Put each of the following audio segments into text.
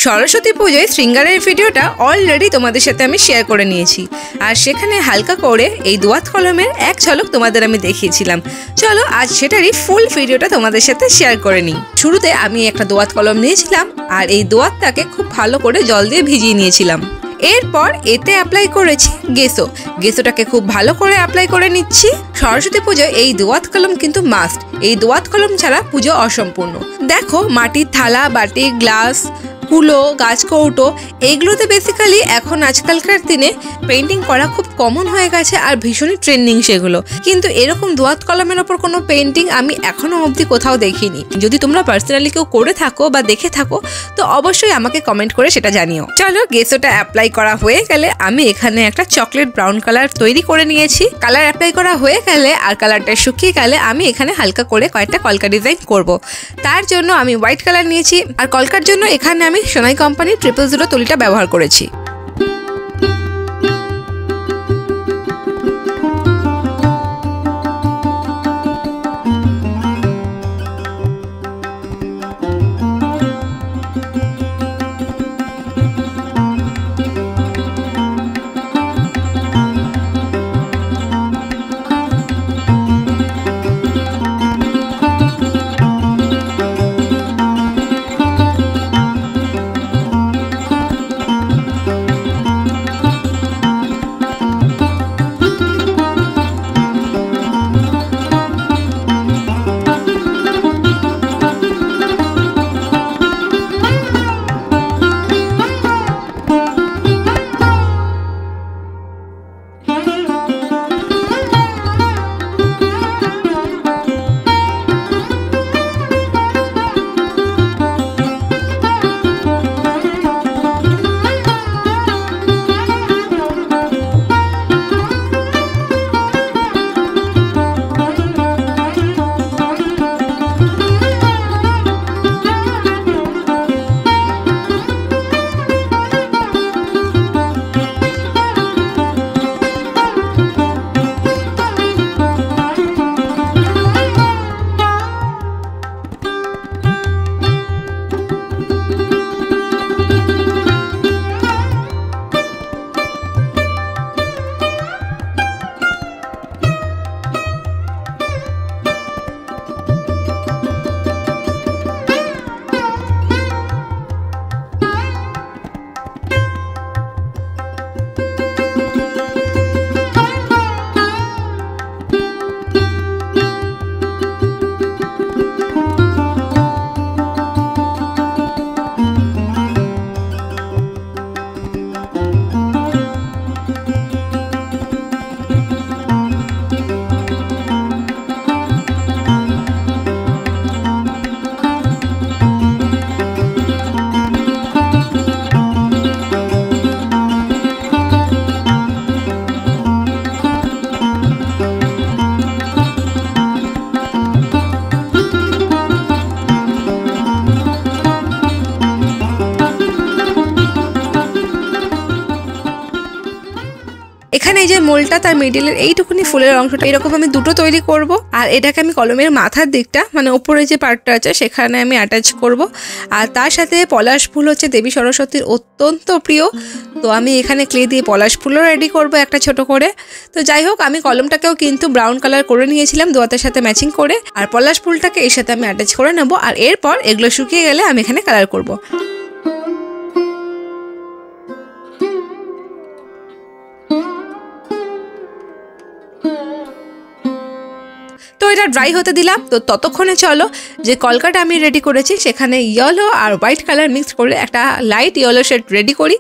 সরস্বতী পুজোয় শৃঙ্গারের ভিডিওটা অলরেডি তোমাদের সাথে আমি শেয়ার করে নিয়েছি, আর সেখানে হালকা করে এই দোয়াত কলমের এক ঝলক তোমাদের আমি দেখিয়েছিলাম। চলো আজ সেটারই ফুল ভিডিওটা তোমাদের সাথে শেয়ার করে নিই। শুরুতে আমি একটা দোয়াত কলম নিয়েছিলাম আর এই দোয়াতটাকে খুব ভালো করে জল দিয়ে ভিজিয়ে নিয়েছিলাম। এরপর এতে অ্যাপ্লাই করেছি গেসোটাকে খুব ভালো করে অ্যাপ্লাই করে নিচ্ছি। সরস্বতী পুজোয় এই দোয়াত কলম কিন্তু মাস্ট, এই দোয়াত কলম ছাড়া পুজো অসম্পূর্ণ। দেখো মাটির থালা, বাটি, গ্লাস, কুলো, গাছ কৌটো, এইগুলোতে বেসিক্যালি এখন আজকালকার দিনে পেন্টিং করা খুব কমন হয়ে গেছে আর ভীষণই ট্রেন্ডিং সেগুলো, কিন্তু এরকম দোয়াত কলমের ওপর কোনো পেন্টিং আমি এখনো অবধি কোথাও দেখিনি। যদি তোমরা পার্সোনালি কেউ করে থাকো বা দেখে থাকো তো অবশ্যই আমাকে কমেন্ট করে সেটা জানিও। চলো গেসোটা অ্যাপ্লাই করা হয়ে গেলে আমি এখানে একটা চকলেট ব্রাউন কালার তৈরি করে নিয়েছি। কালার অ্যাপ্লাই করা হয়ে গেলে আর কালারটা শুকিয়ে গেলে আমি এখানে হালকা করে কয়েকটা কলকা ডিজাইন করব। তার জন্য আমি হোয়াইট কালার নিয়েছি আর কলকার জন্য এখানে আমি সোনাই কোম্পানির 000 তুলিটা ব্যবহার করেছি। এখানে এই যে মোলটা তার মিডিলের এইটুকুনি ফুলের অংশটা এরকম আমি দুটো তৈরি করব, আর এটাকে আমি কলমের মাথার দিকটা মানে উপরে যে পার্টটা আছে সেখানে আমি অ্যাটাচ করব। আর তার সাথে পলাশ ফুল হচ্ছে দেবী সরস্বতীর অত্যন্ত প্রিয়, তো আমি এখানে ক্লে দিয়ে পলাশ ফুলও রেডি করব একটা ছোট করে। তো যাই হোক আমি কলমটাকেও কিন্তু ব্রাউন কালার করে নিয়েছিলাম দোয়াতের সাথে ম্যাচিং করে, আর পলাশ ফুলটাকে এর সাথে আমি অ্যাটাচ করে নেব। আর এরপর এগুলো শুকিয়ে গেলে আমি এখানে কালার করব। তো এটা ড্রাই হতে দিলাম। তো ততক্ষণে চলো যে কলকাটা আমি রেডি করেছি সেখানে ইয়েলো আর হোয়াইট কালার মিক্স করে একটা লাইট ইয়েলো শেড রেডি করি,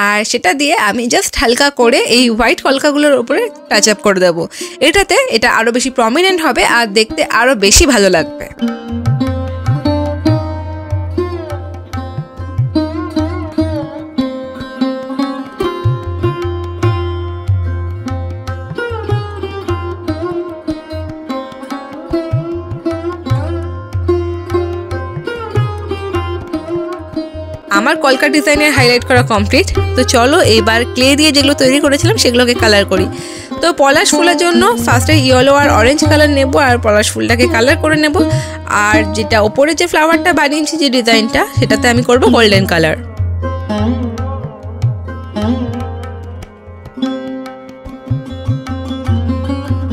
আর সেটা দিয়ে আমি জাস্ট হালকা করে এই হোয়াইট কলকাগুলোর উপরে টাচ আপ করে দেবো। এটাতে এটা আরও বেশি প্রমিনেন্ট হবে আর দেখতে আরও বেশি ভালো লাগবে। আমার কলকা ডিজাইনের হাইলাইট করা কমপ্লিট। তো চলো এবার ক্লে দিয়ে যেগুলো তৈরি করেছিলাম সেগুলোকে কালার করি। তো পলাশ ফুলের জন্য ফার্স্টে ইয়েলো আর অরেঞ্জ কালার নেব আর পলাশ ফুলটাকে কালার করে নেব। আর যেটা ওপরে যে ফ্লাওয়ারটা বানিয়েছি যে ডিজাইনটা সেটাতে আমি করব গোল্ডেন কালার।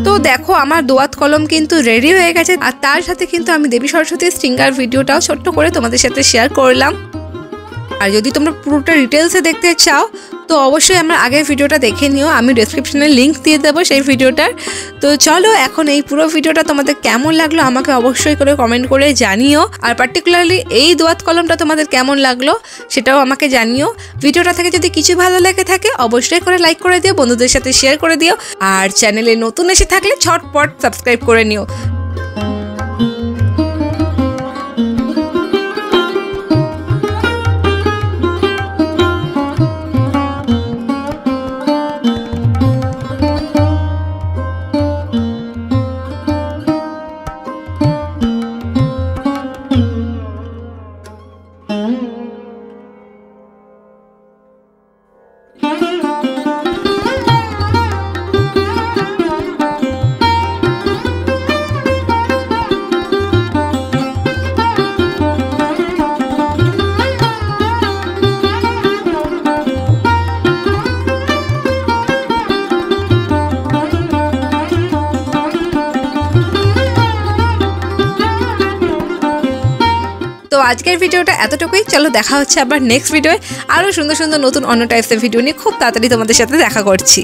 তো দেখো আমার দোয়াত কলম কিন্তু রেডি হয়ে গেছে। আর তার সাথে কিন্তু আমি দেবী সরস্বতীর শৃঙ্গার ভিডিওটাও ছোট্ট করে তোমাদের সাথে শেয়ার করলাম। আর যদি তোমরা পুরোটা ডিটেলসে দেখতে চাও তো অবশ্যই আমার আগের ভিডিওটা দেখে নিও, আমি ডেসক্রিপশনে লিংক দিয়ে দেবো সেই ভিডিওটার। তো চলো এখন এই পুরো ভিডিওটা তোমাদের কেমন লাগলো আমাকে অবশ্যই করে কমেন্ট করে জানিও। আর পার্টিকুলারলি এই দোয়াত কলমটা তোমাদের কেমন লাগলো সেটাও আমাকে জানিও। ভিডিওটা থেকে যদি কিছু ভালো লেগে থাকে অবশ্যই করে লাইক করে দিও, বন্ধুদের সাথে শেয়ার করে দিও। আর চ্যানেলে নতুন এসে থাকলে ঝটপট সাবস্ক্রাইব করে নিও। তো আজকের ভিডিওটা এতটুকুই। চলো দেখা হচ্ছে আবার নেক্সট ভিডিওয়ে আরও সুন্দর সুন্দর নতুন অন্য টাইপসের ভিডিও নিয়ে খুব তাড়াতাড়ি তোমাদের সাথে দেখা করছি।